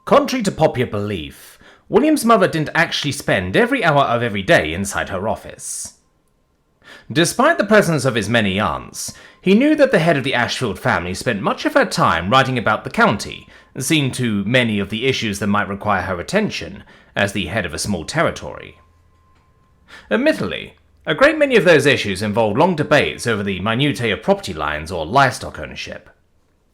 Contrary to popular belief, William's mother didn't actually spend every hour of every day inside her office. Despite the presence of his many aunts, he knew that the head of the Ashfield family spent much of her time writing about the county, seeing to many of the issues that might require her attention as the head of a small territory. Admittedly, a great many of those issues involved long debates over the minutiae of property lines or livestock ownership.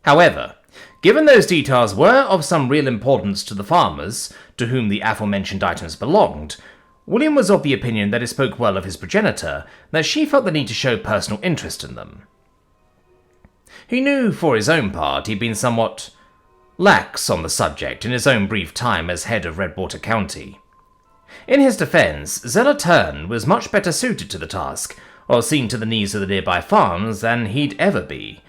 However, given those details were of some real importance to the farmers to whom the aforementioned items belonged, William was of the opinion that it spoke well of his progenitor that she felt the need to show personal interest in them. He knew, for his own part, he'd been somewhat lax on the subject in his own brief time as head of Redwater County. In his defence, Zeller Turn was much better suited to the task, or seeing to the needs of the nearby farms, than he'd ever be.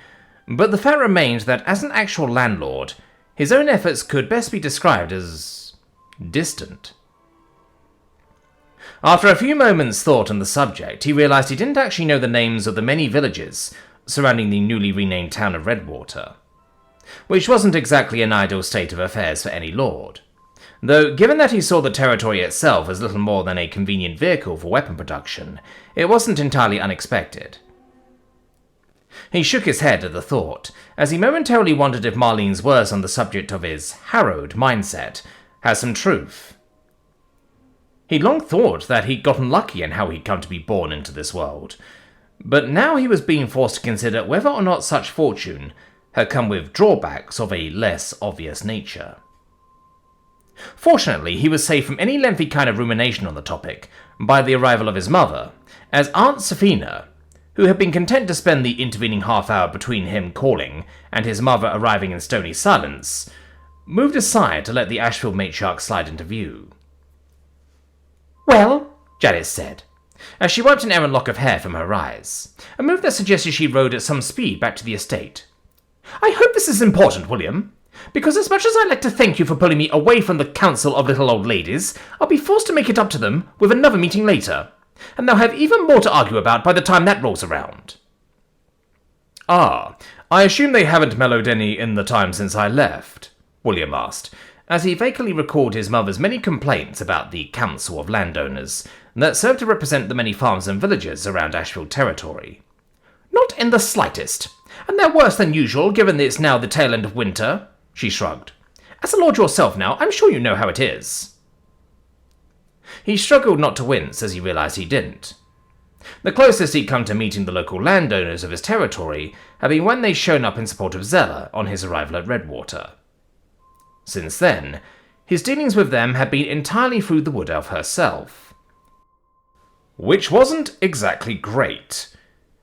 But the fact remained that as an actual landlord, his own efforts could best be described as distant. After a few moments' thought on the subject, he realised he didn't actually know the names of the many villages surrounding the newly renamed town of Redwater, which wasn't exactly an ideal state of affairs for any lord, though given that he saw the territory itself as little more than a convenient vehicle for weapon production, it wasn't entirely unexpected. He shook his head at the thought, as he momentarily wondered if Marlene's words on the subject of his harrowed mindset had some truth. He'd long thought that he'd gotten lucky in how he'd come to be born into this world, but now he was being forced to consider whether or not such fortune had come with drawbacks of a less obvious nature. Fortunately, he was saved from any lengthy kind of rumination on the topic by the arrival of his mother, as Aunt Safina, who had been content to spend the intervening half hour between him calling and his mother arriving in stony silence, moved aside to let the Ashfield matriarch slide into view. "Well," Janice said, as she wiped an errant lock of hair from her eyes, a move that suggested she rode at some speed back to the estate. "I hope this is important, William, because as much as I'd like to thank you for pulling me away from the council of little old ladies, I'll be forced to make it up to them with another meeting later, and they'll have even more to argue about by the time that rolls around." "Ah, I assume they haven't mellowed any in the time since I left?" William asked, as he vaguely recalled his mother's many complaints about the Council of Landowners that served to represent the many farms and villages around Ashfield territory. "Not in the slightest, and they're worse than usual given that it's now the tail end of winter," she shrugged. "As a lord yourself now, I'm sure you know how it is." He struggled not to wince as he realised he didn't. The closest he'd come to meeting the local landowners of his territory had been when they'd shown up in support of Zeller on his arrival at Redwater. Since then, his dealings with them had been entirely through the Wood Elf herself. Which wasn't exactly great.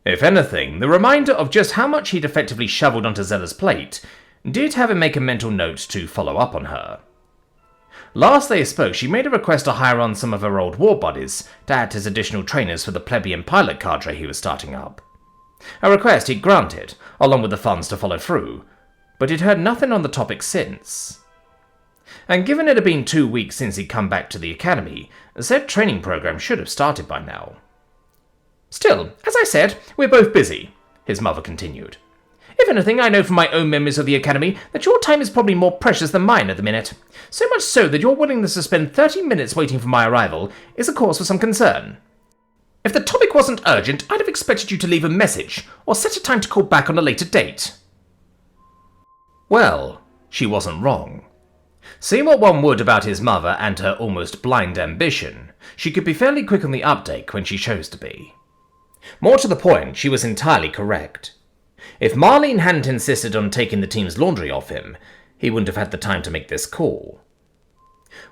If anything, the reminder of just how much he'd effectively shoveled onto Zeller's plate did have him make a mental note to follow up on her. Last they spoke, she made a request to hire on some of her old war buddies to act as additional trainers for the plebeian pilot cadre he was starting up. A request he'd granted, along with the funds to follow through, but he'd heard nothing on the topic since. And given it had been 2 weeks since he'd come back to the academy, said training program should have started by now. "Still, as I said, we're both busy," his mother continued. "If anything, I know from my own memories of the academy that your time is probably more precious than mine at the minute. So much so that your willingness to spend 30 minutes waiting for my arrival is a cause for some concern. If the topic wasn't urgent, I'd have expected you to leave a message, or set a time to call back on a later date." Well, she wasn't wrong. Say what one would about his mother and her almost blind ambition, she could be fairly quick on the uptake when she chose to be. More to the point, she was entirely correct. If Marlene hadn't insisted on taking the team's laundry off him, he wouldn't have had the time to make this call.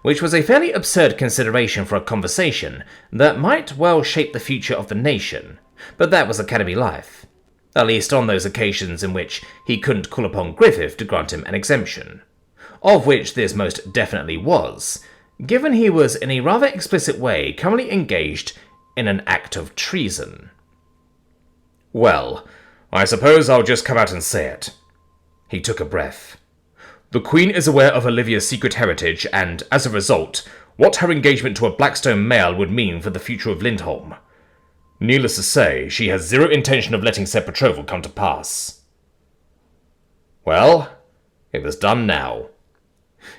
Which was a fairly absurd consideration for a conversation that might well shape the future of the nation, but that was academy life. At least on those occasions in which he couldn't call upon Griffith to grant him an exemption. Of which this most definitely was, given he was in a rather explicit way currently engaged in an act of treason. "Well, I suppose I'll just come out and say it." He took a breath. "The Queen is aware of Olivia's secret heritage and, as a result, what her engagement to a Blackstone male would mean for the future of Lindholm. Needless to say, she has zero intention of letting said betrothal come to pass." Well, it was done now.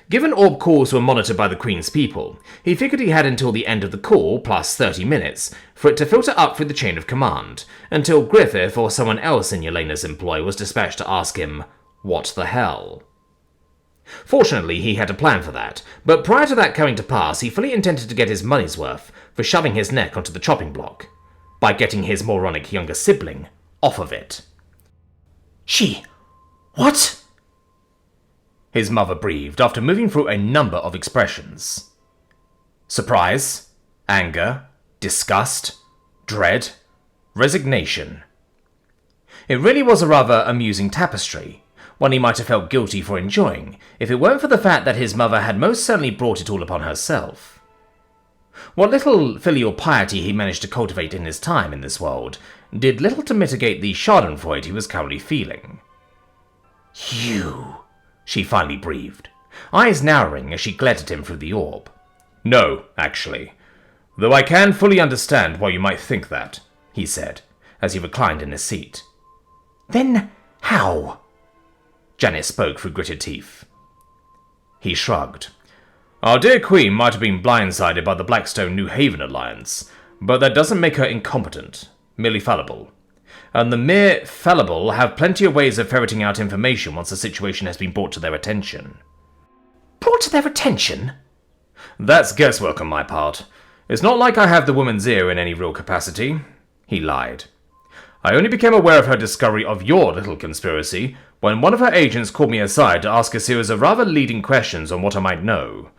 Given orb calls were monitored by the Queen's people, he figured he had until the end of the call, plus 30 minutes, for it to filter up through the chain of command, until Griffith or someone else in Yelena's employ was dispatched to ask him, "What the hell?" Fortunately, he had a plan for that, but prior to that coming to pass, he fully intended to get his money's worth for shoving his neck onto the chopping block, by getting his moronic younger sibling off of it. What? His mother breathed after moving through a number of expressions. Surprise, anger, disgust, dread, resignation. It really was a rather amusing tapestry, one he might have felt guilty for enjoying if it weren't for the fact that his mother had most certainly brought it all upon herself. What little filial piety he managed to cultivate in his time in this world did little to mitigate the schadenfreude he was currently feeling. You, she finally breathed, eyes narrowing as she glared at him through the orb. No, actually. Though I can fully understand why you might think that, he said, as he reclined in his seat. Then how? Janet spoke through gritted teeth. He shrugged. Our dear Queen might have been blindsided by the Blackstone New Haven alliance, but that doesn't make her incompetent, merely fallible. And the mere fallible have plenty of ways of ferreting out information once the situation has been brought to their attention. Brought to their attention? That's guesswork on my part. It's not like I have the woman's ear in any real capacity, he lied. I only became aware of her discovery of your little conspiracy when one of her agents called me aside to ask a series of rather leading questions on what I might know.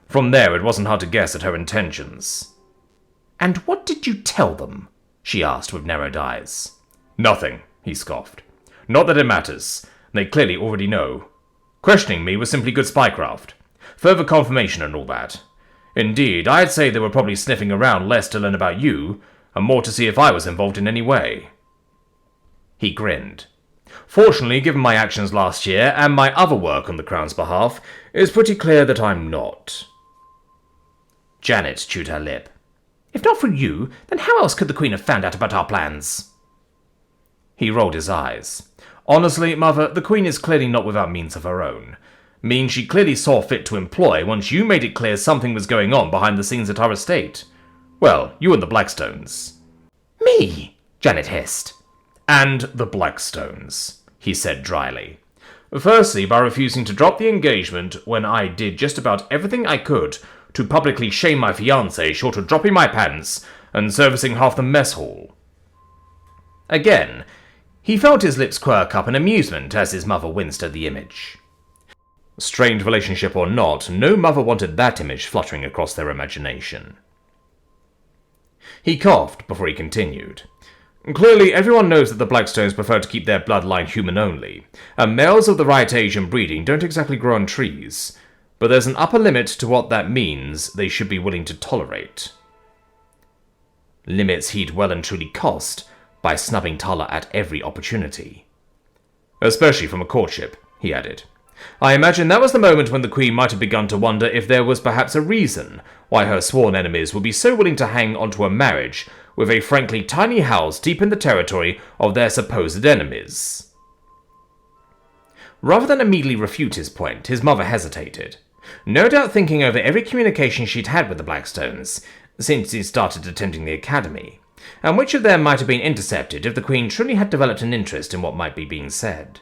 From there, it wasn't hard to guess at her intentions. And what did you tell them? She asked with narrowed eyes. Nothing, he scoffed. Not that it matters. They clearly already know. Questioning me was simply good spycraft. Further confirmation and all that. Indeed, I'd say they were probably sniffing around less to learn about you, and more to see if I was involved in any way. He grinned. Fortunately, given my actions last year, and my other work on the Crown's behalf, it's pretty clear that I'm not. Janet chewed her lip. If not for you, then how else could the Queen have found out about our plans? He rolled his eyes. Honestly, Mother, the Queen is clearly not without means of her own. Means she clearly saw fit to employ once you made it clear something was going on behind the scenes at our estate. Well, you and the Blackstones. Me? Janet hissed. And the Blackstones, he said dryly. Firstly, by refusing to drop the engagement when I did just about everything I could to publicly shame my fiancé short of dropping my pants and servicing half the mess hall. Again, he felt his lips quirk up in amusement as his mother winced at the image. Strained relationship or not, no mother wanted that image fluttering across their imagination. He coughed before he continued. Clearly, everyone knows that the Blackstones prefer to keep their bloodline human only, and males of the right age and breeding don't exactly grow on trees, but there's an upper limit to what that means they should be willing to tolerate. Limits he'd well and truly cost by snubbing Tala at every opportunity. Especially from a courtship, he added. I imagine that was the moment when the Queen might have begun to wonder if there was perhaps a reason why her sworn enemies would be so willing to hang onto a marriage with a frankly tiny house deep in the territory of their supposed enemies. Rather than immediately refute his point, his mother hesitated, no doubt thinking over every communication she'd had with the Blackstones since he started attending the academy, and which of them might have been intercepted if the Queen truly had developed an interest in what might be being said.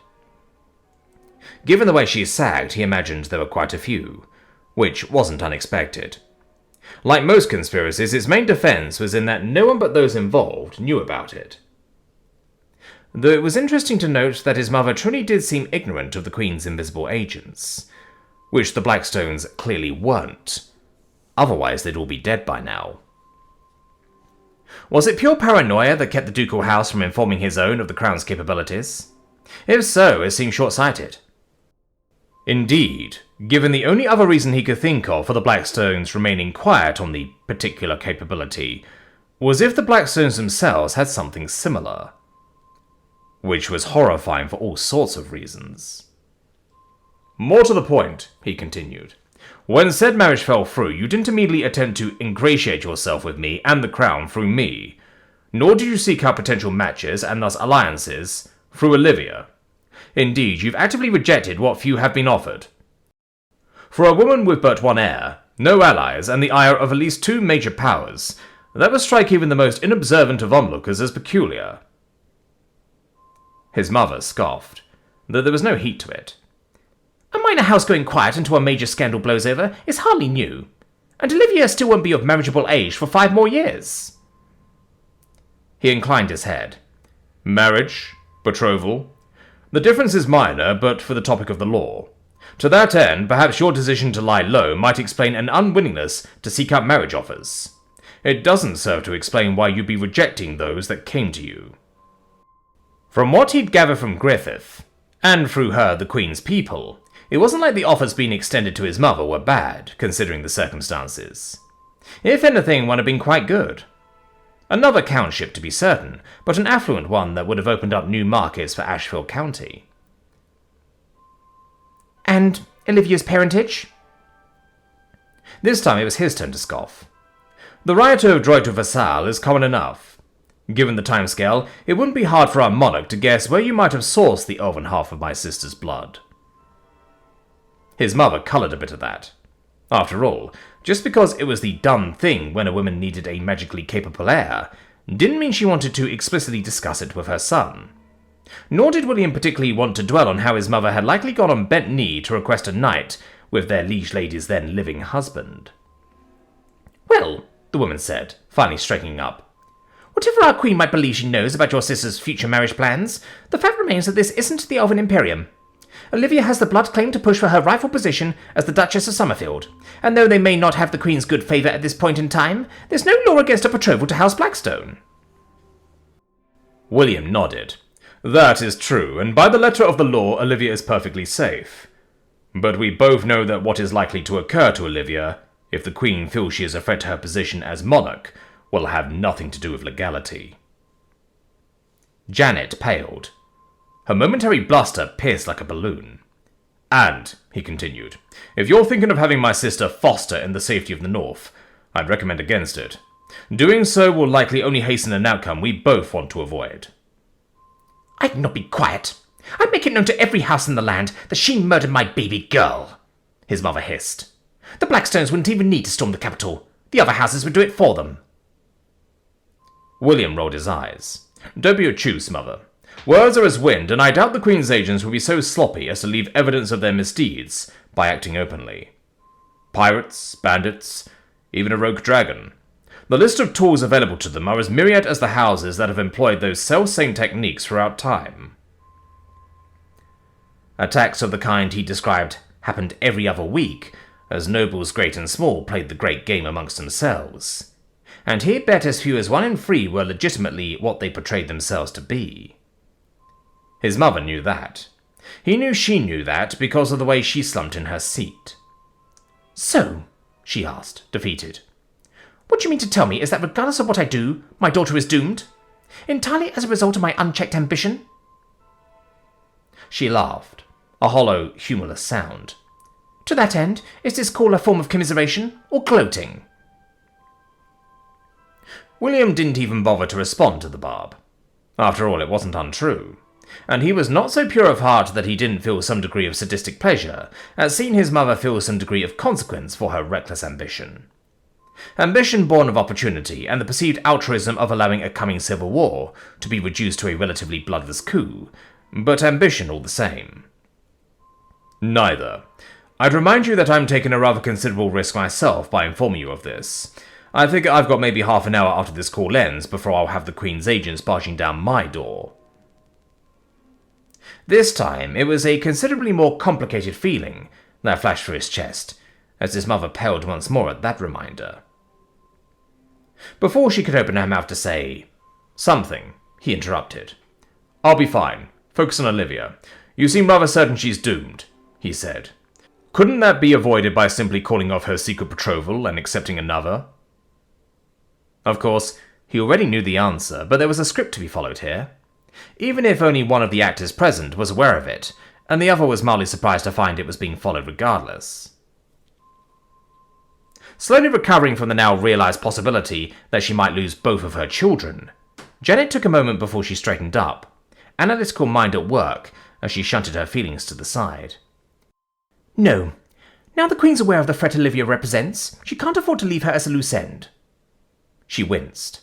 Given the way she sagged, he imagined there were quite a few, which wasn't unexpected. Like most conspiracies, its main defense was in that no one but those involved knew about it. Though it was interesting to note that his mother truly did seem ignorant of the Queen's invisible agents, which the Blackstones clearly weren't. Otherwise, they'd all be dead by now. Was it pure paranoia that kept the ducal house from informing his own of the Crown's capabilities? If so, it seemed short-sighted. Indeed, given the only other reason he could think of for the Blackstones remaining quiet on the particular capability was if the Blackstones themselves had something similar. Which was horrifying for all sorts of reasons. More to the point, he continued, when said marriage fell through, you didn't immediately attempt to ingratiate yourself with me and the Crown through me, nor did you seek out potential matches, and thus alliances, through Olivia. Indeed, you've actively rejected what few have been offered. For a woman with but one heir, no allies, and the ire of at least two major powers, that would strike even the most inobservant of onlookers as peculiar. His mother scoffed, though there was no heat to it. A minor house going quiet until a major scandal blows over is hardly new, and Olivia still won't be of marriageable age for 5 more years. He inclined his head. Marriage, betrothal. The difference is minor, but for the topic of the law. To that end, perhaps your decision to lie low might explain an unwillingness to seek out marriage offers. It doesn't serve to explain why you'd be rejecting those that came to you. From what he'd gathered from Griffith, and through her, the Queen's people, it wasn't like the offers being extended to his mother were bad, considering the circumstances. If anything, one had been quite good. Another countship, to be certain, but an affluent one that would have opened up new markets for Asheville County. And Olivia's parentage? This time it was his turn to scoff. The right of droit to vassal is common enough. Given the timescale, it wouldn't be hard for our monarch to guess where you might have sourced the elven half of my sister's blood. His mother coloured a bit at that. After all, just because it was the done thing when a woman needed a magically capable heir, didn't mean she wanted to explicitly discuss it with her son. Nor did William particularly want to dwell on how his mother had likely gone on bent knee to request a night with their liege lady's then living husband. Well, the woman said, finally straightening up, whatever our queen might believe she knows about your sister's future marriage plans, the fact remains that this isn't the Elven Imperium. Olivia has the blood claim to push for her rightful position as the Duchess of Summerfield, and though they may not have the Queen's good favour at this point in time, there's no law against a betrothal to House Blackstone. William nodded. That is true, and by the letter of the law, Olivia is perfectly safe. But we both know that what is likely to occur to Olivia, if the Queen feels she is a threat to her position as monarch, will have nothing to do with legality. Janet paled. Her momentary bluster pierced like a balloon. And, he continued, if you're thinking of having my sister foster in the safety of the North, I'd recommend against it. Doing so will likely only hasten an outcome we both want to avoid. I'd not be quiet. I'd make it known to every house in the land that she murdered my baby girl, his mother hissed. The Blackstones wouldn't even need to storm the capital. The other houses would do it for them. William rolled his eyes. Don't be obtuse, mother. Words are as wind, and I doubt the Queen's agents will be so sloppy as to leave evidence of their misdeeds by acting openly. Pirates, bandits, even a rogue dragon. The list of tools available to them are as myriad as the houses that have employed those self-same techniques throughout time. Attacks of the kind he described happened every other week, as nobles great and small played the great game amongst themselves. And he'd bet as few as 1 in 3 were legitimately what they portrayed themselves to be. His mother knew that. He knew she knew that because of the way she slumped in her seat. So, she asked, defeated, what you mean to tell me is that regardless of what I do, my daughter is doomed? Entirely as a result of my unchecked ambition? She laughed, a hollow, humourless sound. To that end, is this call a form of commiseration or gloating? William didn't even bother to respond to the barb. After all, it wasn't untrue. And he was not so pure of heart that he didn't feel some degree of sadistic pleasure at seeing his mother feel some degree of consequence for her reckless ambition. Ambition born of opportunity and the perceived altruism of allowing a coming civil war to be reduced to a relatively bloodless coup, but ambition all the same. Neither. I'd remind you that I'm taking a rather considerable risk myself by informing you of this. I figure I've got maybe half an hour after this call ends before I'll have the Queen's agents barging down my door. This time, it was a considerably more complicated feeling that flashed through his chest, as his mother paled once more at that reminder. Before she could open her mouth to say something, he interrupted. I'll be fine. Focus on Olivia. You seem rather certain she's doomed, he said. Couldn't that be avoided by simply calling off her secret betrothal and accepting another? Of course, he already knew the answer, but there was a script to be followed here. Even if only one of the actors present was aware of it, and the other was mildly surprised to find it was being followed regardless. Slowly recovering from the now realized possibility that she might lose both of her children, Janet took a moment before she straightened up, analytical mind at work as she shunted her feelings to the side. No. Now the Queen's aware of the threat Olivia represents, she can't afford to leave her as a loose end. She winced.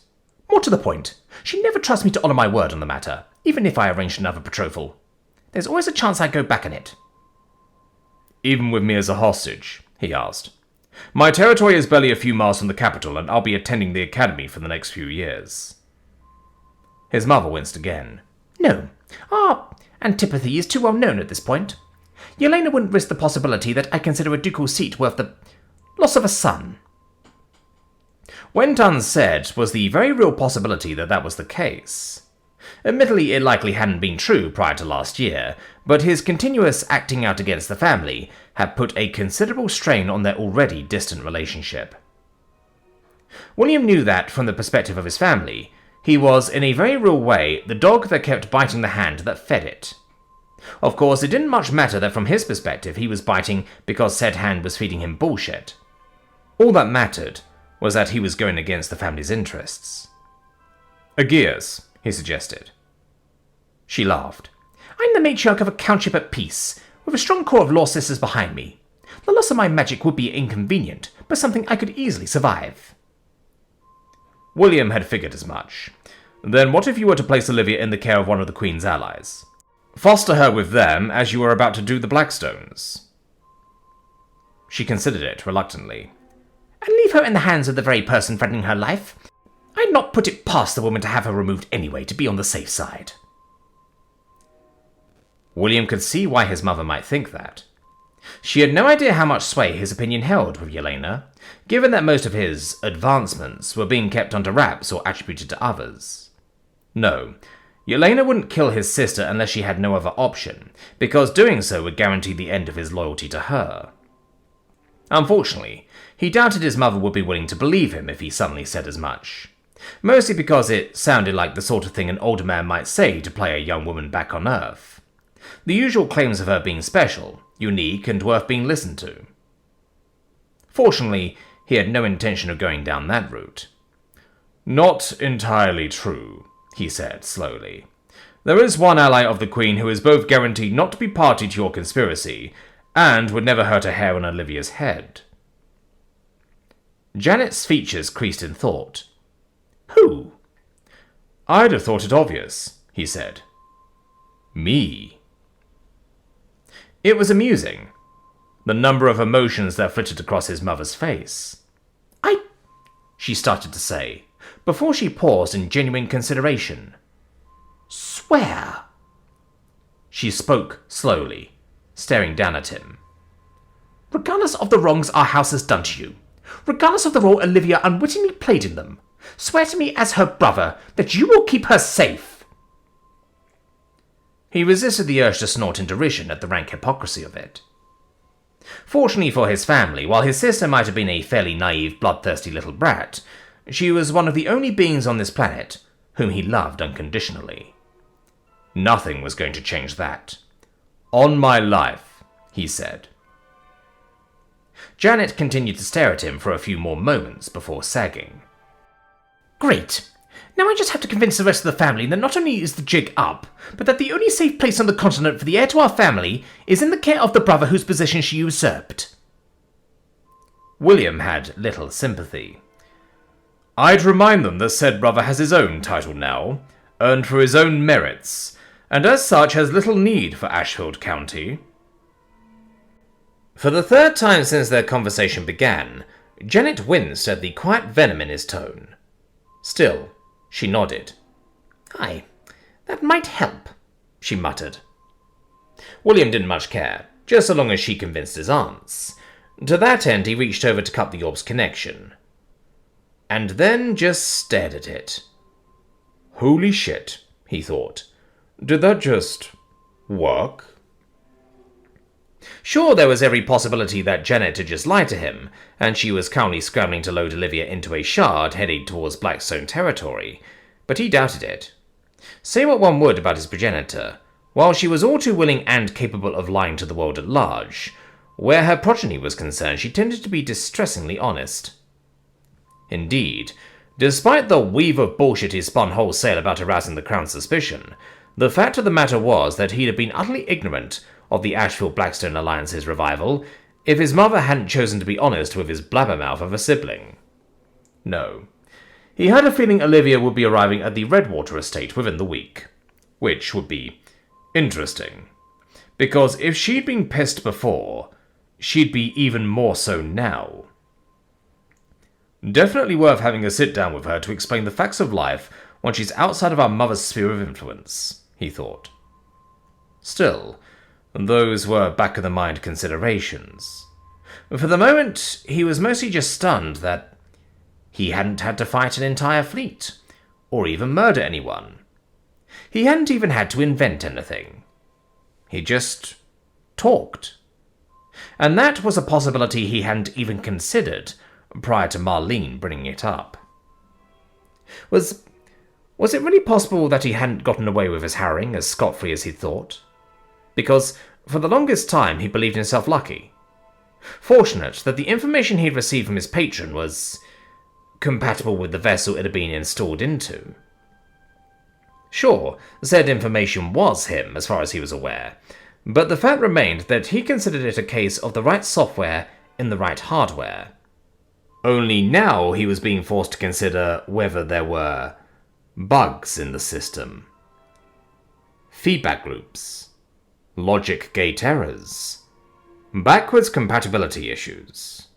More to the point, she never trusts me to honour my word on the matter, even if I arranged another betrothal. There's always a chance I'd go back on it. Even with me as a hostage? He asked. My territory is barely a few miles from the capital, and I'll be attending the academy for the next few years. His mother winced again. No, our antipathy is too well known at this point. Yelena wouldn't risk the possibility that I consider a ducal seat worth the loss of a son. Went unsaid was the very real possibility that that was the case. Admittedly, it likely hadn't been true prior to last year, but his continuous acting out against the family had put a considerable strain on their already distant relationship. William knew that, from the perspective of his family, he was, in a very real way, the dog that kept biting the hand that fed it. Of course, it didn't much matter that from his perspective he was biting because said hand was feeding him bullshit. All that mattered was that he was going against the family's interests. Aegeus, he suggested. She laughed. I'm the matriarch of a countship at peace, with a strong core of law sisters behind me. The loss of my magic would be inconvenient, but something I could easily survive. William had figured as much. Then what if you were to place Olivia in the care of one of the Queen's allies? Foster her with them as you were about to do the Blackstones. She considered it reluctantly. And leave her in the hands of the very person threatening her life? I'd not put it past the woman to have her removed anyway, to be on the safe side. William could see why his mother might think that. She had no idea how much sway his opinion held with Yelena, given that most of his advancements were being kept under wraps or attributed to others. No, Yelena wouldn't kill his sister unless she had no other option, because doing so would guarantee the end of his loyalty to her. Unfortunately, he doubted his mother would be willing to believe him if he suddenly said as much. Mostly because it sounded like the sort of thing an older man might say to play a young woman back on Earth. The usual claims of her being special, unique, and worth being listened to. Fortunately, he had no intention of going down that route. Not entirely true, he said slowly. There is one ally of the Queen who is both guaranteed not to be party to your conspiracy, and would never hurt a hair on Olivia's head. Janet's features creased in thought. Who? I'd have thought it obvious, he said. Me. It was amusing, the number of emotions that flitted across his mother's face. She started to say, before she paused in genuine consideration. Swear. She spoke slowly, staring down at him. Regardless of the wrongs our house has done to you, regardless of the role Olivia unwittingly played in them, swear to me as her brother that you will keep her safe. He resisted the urge to snort in derision at the rank hypocrisy of it. Fortunately for his family, while his sister might have been a fairly naive, bloodthirsty little brat, she was one of the only beings on this planet whom he loved unconditionally. Nothing was going to change that. On my life, he said. Janet continued to stare at him for a few more moments before sagging. Great. Now I just have to convince the rest of the family that not only is the jig up, but that the only safe place on the continent for the heir to our family is in the care of the brother whose position she usurped. William had little sympathy. I'd remind them that said brother has his own title now, earned for his own merits, and as such has little need for Ashfield County. For the third time since their conversation began, Janet winced at the quiet venom in his tone. Still, she nodded. Aye, that might help, she muttered. William didn't much care, just so long as she convinced his aunts. To that end, he reached over to cut the orb's connection. And then just stared at it. Holy shit, he thought. Did that just work? Sure, there was every possibility that Janet had just lied to him, and she was calmly scrambling to load Olivia into a shard headed towards Blackstone territory, but he doubted it. Say what one would about his progenitor, while she was all too willing and capable of lying to the world at large, where her progeny was concerned she tended to be distressingly honest. Indeed, despite the weave of bullshit he spun wholesale about arousing the Crown's suspicion, the fact of the matter was that he'd have been utterly ignorant of the Ashfield-Blackstone alliance's revival if his mother hadn't chosen to be honest with his blabbermouth of a sibling. No. He had a feeling Olivia would be arriving at the Redwater estate within the week, which would be interesting, because if she'd been pissed before, she'd be even more so now. Definitely worth having a sit-down with her to explain the facts of life when she's outside of our mother's sphere of influence, he thought. Still, those were back-of-the-mind considerations. For the moment, he was mostly just stunned that he hadn't had to fight an entire fleet, or even murder anyone. He hadn't even had to invent anything. He just talked. And that was a possibility he hadn't even considered prior to Marlene bringing it up. Was it really possible that he hadn't gotten away with his harrying as scot-free as he thought? Because for the longest time he believed himself lucky. Fortunate that the information he'd received from his patron was compatible with the vessel it had been installed into. Sure, said information was him as far as he was aware, but the fact remained that he considered it a case of the right software in the right hardware. Only now he was being forced to consider whether there were bugs in the system, feedback loops, logic gate errors, backwards compatibility issues.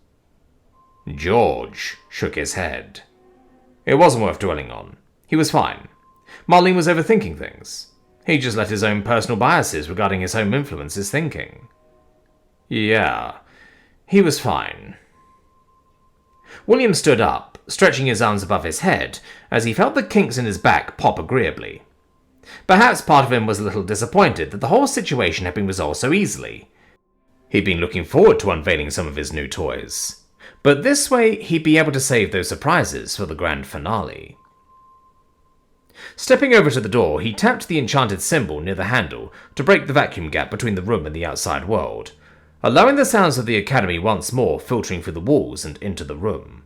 George shook his head. It wasn't worth dwelling on. He was fine. Marlene was overthinking things. He just let his own personal biases regarding his home influence his thinking. Yeah, he was fine. William stood up, stretching his arms above his head, as he felt the kinks in his back pop agreeably. Perhaps part of him was a little disappointed that the whole situation had been resolved so easily. He'd been looking forward to unveiling some of his new toys. But this way, he'd be able to save those surprises for the grand finale. Stepping over to the door, he tapped the enchanted symbol near the handle to break the vacuum gap between the room and the outside world, allowing the sounds of the academy once more filtering through the walls and into the room.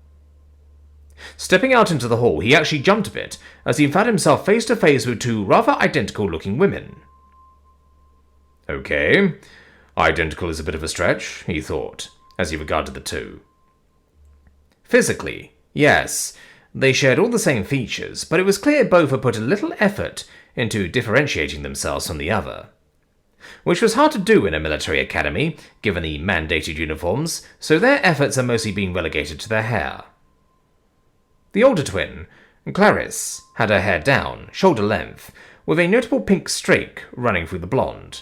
Stepping out into the hall, he actually jumped a bit as he found himself face to face with two rather identical-looking women. Okay, identical is a bit of a stretch, he thought, as he regarded the two. Physically, yes, they shared all the same features, but it was clear both had put a little effort into differentiating themselves from the other. Which was hard to do in a military academy, given the mandated uniforms, so their efforts are mostly being relegated to their hair. The older twin, Clarice, had her hair down, shoulder length, with a notable pink streak running through the blonde.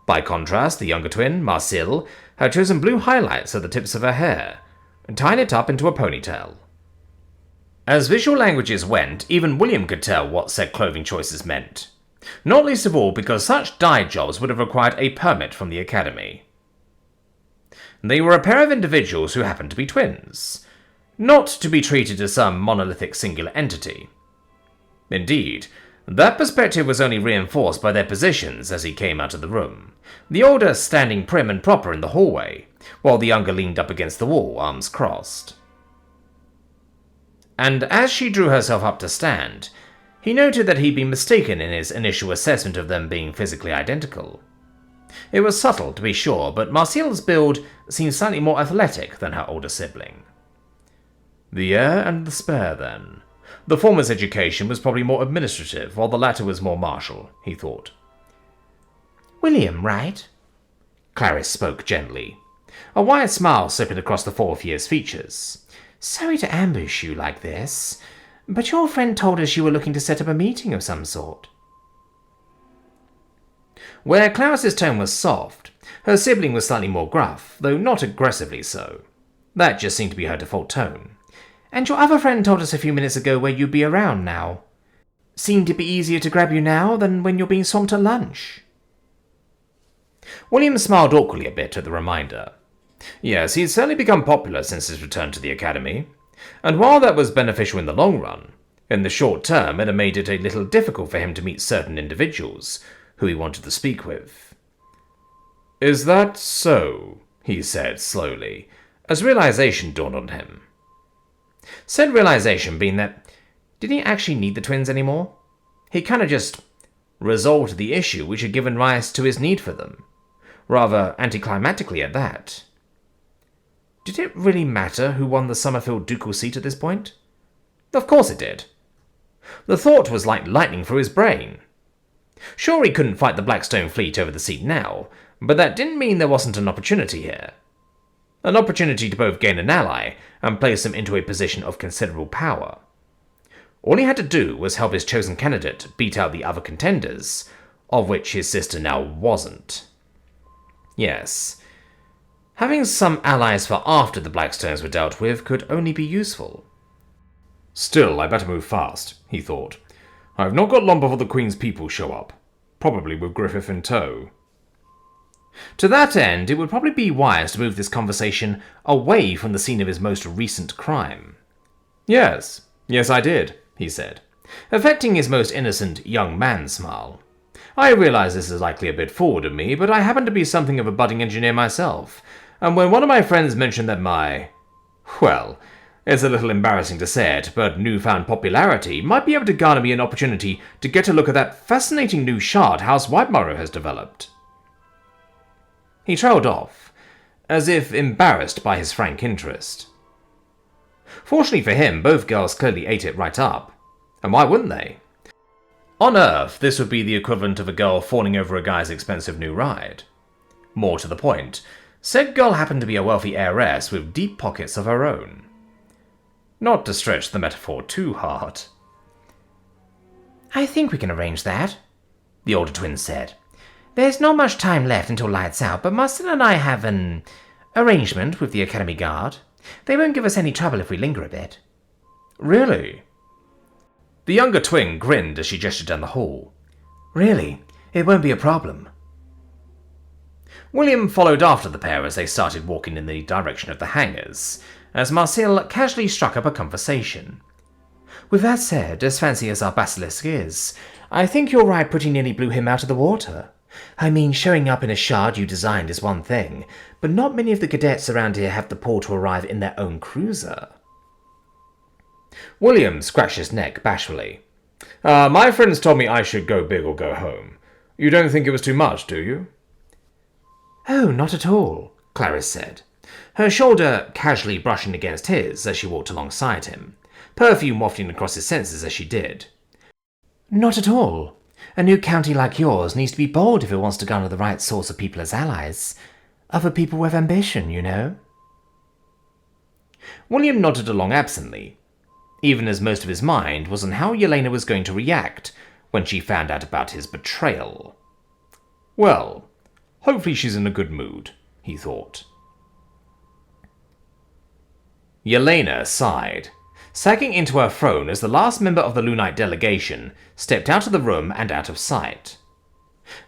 By contrast, the younger twin, Marcille, had chosen blue highlights at the tips of her hair, and tied it up into a ponytail. As visual languages went, even William could tell what said clothing choices meant. Not least of all because such dye jobs would have required a permit from the academy. They were a pair of individuals who happened to be twins, not to be treated as some monolithic singular entity. Indeed, that perspective was only reinforced by their positions as he came out of the room, the older standing prim and proper in the hallway, while the younger leaned up against the wall, arms crossed. And as she drew herself up to stand, he noted that he'd been mistaken in his initial assessment of them being physically identical. It was subtle, to be sure, but Marcille's build seemed slightly more athletic than her older sibling. The heir and the spare, then. The former's education was probably more administrative, while the latter was more martial, he thought. William, right? Clarice spoke gently, a wide smile slipping across the fourth year's features. Sorry to ambush you like this, but your friend told us you were looking to set up a meeting of some sort. Where Clarice's tone was soft, her sibling was slightly more gruff, though not aggressively so. That just seemed to be her default tone. And your other friend told us a few minutes ago where you'd be around now. Seemed to be easier to grab you now than when you're being swamped at lunch. William smiled awkwardly a bit at the reminder. Yes, he'd certainly become popular since his return to the academy, and while that was beneficial in the long run, in the short term it had made it a little difficult for him to meet certain individuals who he wanted to speak with. Is that so? He said slowly, as realization dawned on him. Said realization being that, did he actually need the twins anymore? He kind of just resolved the issue which had given rise to his need for them, rather anticlimactically at that. did it really matter who won the Summerfield ducal seat at this point? Of course it did. The thought was like lightning through his brain. Sure, he couldn't fight the Blackstone fleet over the seat now, but that didn't mean there wasn't an opportunity here. An opportunity to both gain an ally and place him into a position of considerable power. All he had to do was help his chosen candidate beat out the other contenders, of which his sister now wasn't. Yes, having some allies for after the Blackstones were dealt with could only be useful. Still, I better move fast, he thought. I have not got long before the Queen's people show up, probably with Griffith in tow. To that end, it would probably be wise to move this conversation away from the scene of his most recent crime. Yes, I did, he said, affecting his most innocent young man smile. I realize this is likely a bit forward of me, but I happen to be something of a budding engineer myself, and when one of my friends mentioned that well, it's a little embarrassing to say it, but newfound popularity might be able to garner me an opportunity to get a look at that fascinating new shard House Whitemorrow has developed. He trailed off, as if embarrassed by his frank interest. Fortunately for him, both girls clearly ate it right up. And why wouldn't they? On Earth, this would be the equivalent of a girl fawning over a guy's expensive new ride. More to the point, said girl happened to be a wealthy heiress with deep pockets of her own. Not to stretch the metaphor too hard. I think we can arrange that, the older twin said. There's not much time left until lights out, but Marston and I have an arrangement with the Academy Guard. They won't give us any trouble if we linger a bit. Really? The younger twin grinned as she gestured down the hall. Really, it won't be a problem. William followed after the pair as they started walking in the direction of the hangars, as Marcel casually struck up a conversation. With that said, as fancy as our basilisk is, I think you're right pretty nearly blew him out of the water. I mean, showing up in a shard you designed is one thing, but not many of the cadets around here have the pull to arrive in their own cruiser. William scratched his neck bashfully. My friends told me I should go big or go home. You don't think it was too much, do you? Oh, not at all, Clarice said, her shoulder casually brushing against his as she walked alongside him, perfume wafting across his senses as she did. Not at all. A new county like yours needs to be bold if it wants to garner the right sorts of people as allies. Other people with ambition, you know. William nodded along absently, even as most of his mind was on how Yelena was going to react when she found out about his betrayal. Well, hopefully she's in a good mood, he thought. Yelena sighed, sagging into her throne as the last member of the Lunite delegation stepped out of the room and out of sight.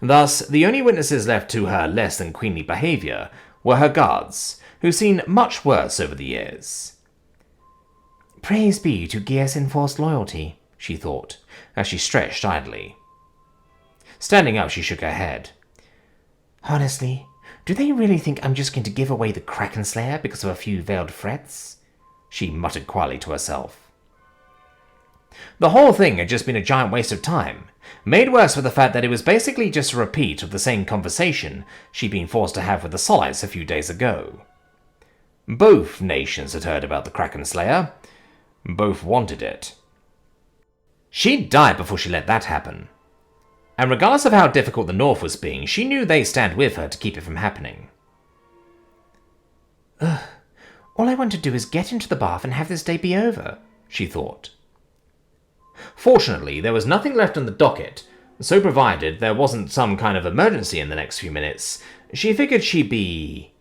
Thus, the only witnesses left to her less than queenly behaviour were her guards, who've seen much worse over the years. Praise be to Gear's enforced loyalty, she thought, as she stretched idly. Standing up, she shook her head. Honestly, do they really think I'm just going to give away the Kraken Slayer because of a few veiled threats? She muttered quietly to herself. The whole thing had just been a giant waste of time, made worse with the fact that it was basically just a repeat of the same conversation she'd been forced to have with the Solites a few days ago. Both nations had heard about the Kraken Slayer. Both wanted it. She'd die before she let that happen. And regardless of how difficult the North was being, she knew they'd stand with her to keep it from happening. Ugh. All I want to do is get into the bath and have this day be over, she thought. Fortunately, there was nothing left on the docket, so provided there wasn't some kind of emergency in the next few minutes, she figured she'd be...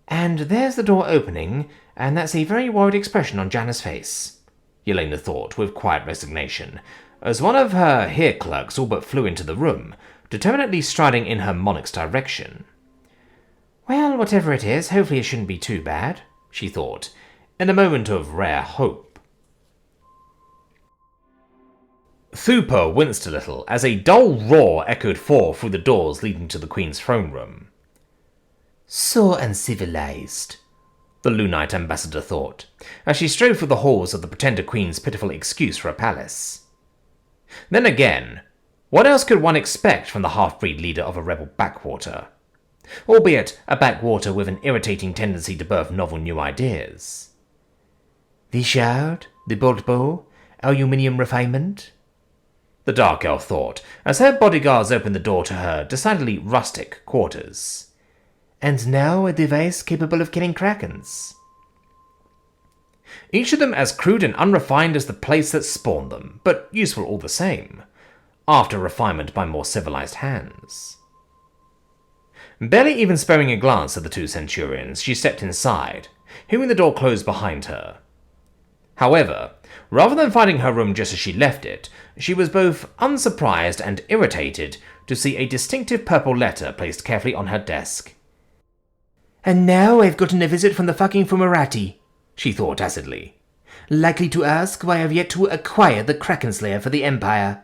And there's the door opening, and that's a very worried expression on Janna's face, Yelena thought with quiet resignation, as one of her hair clerks all but flew into the room, determinedly striding in her monarch's direction. Well, whatever it is, hopefully it shouldn't be too bad, she thought, in a moment of rare hope. Thupa winced a little as a dull roar echoed forth through the doors leading to the Queen's throne room. So uncivilized, the Lunite ambassador thought, as she strode through the halls of the Pretender Queen's pitiful excuse for a palace. Then again, what else could one expect from the half-breed leader of a rebel backwater? albeit a backwater with an irritating tendency to birth novel new ideas. The shard, the bolt bow, aluminium refinement? The dark elf thought, as her bodyguards opened the door to her decidedly rustic quarters. And now a device capable of killing krakens. Each of them as crude and unrefined as the place that spawned them, but useful all the same, after refinement by more civilized hands. Barely even sparing a glance at the two centurions, she stepped inside, hearing the door close behind her. However, rather than finding her room just as she left it, she was both unsurprised and irritated to see a distinctive purple letter placed carefully on her desk. And now I've gotten a visit from the fucking Fumarati, she thought acidly. Likely to ask why I've yet to acquire the Kraken Slayer for the Empire.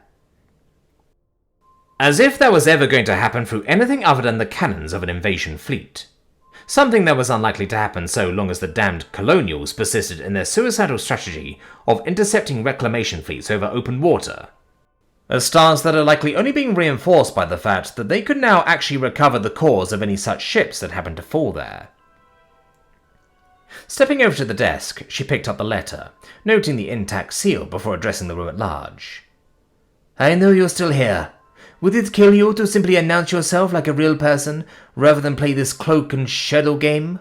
As if that was ever going to happen through anything other than the cannons of an invasion fleet. Something that was unlikely to happen so long as the damned colonials persisted in their suicidal strategy of intercepting reclamation fleets over open water. A stance that are likely only being reinforced by the fact that they could now actually recover the cores of any such ships that happened to fall there. Stepping over to the desk, she picked up the letter, noting the intact seal before addressing the room at large. I know you're still here. Would it kill you to simply announce yourself like a real person, rather than play this cloak and shadow game?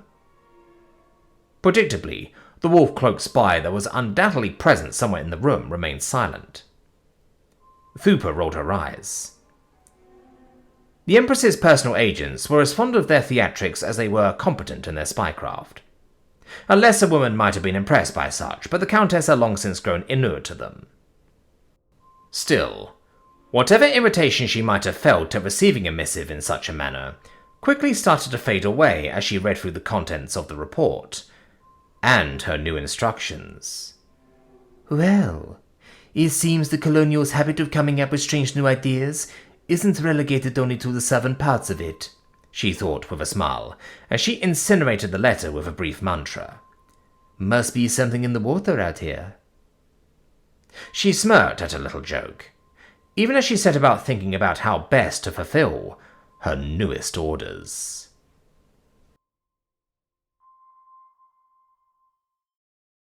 Predictably, the wolf-cloaked spy that was undoubtedly present somewhere in the room remained silent. Thupa rolled her eyes. The Empress's personal agents were as fond of their theatrics as they were competent in their spycraft. A lesser woman might have been impressed by such, but the Countess had long since grown inured to them. Still, whatever irritation she might have felt at receiving a missive in such a manner quickly started to fade away as she read through the contents of the report, and her new instructions. Well, it seems the colonials' habit of coming up with strange new ideas isn't relegated only to the southern parts of it, she thought with a smile, as she incinerated the letter with a brief mantra. Must be something in the water out here. She smirked at her little joke, even as she set about thinking about how best to fulfill her newest orders.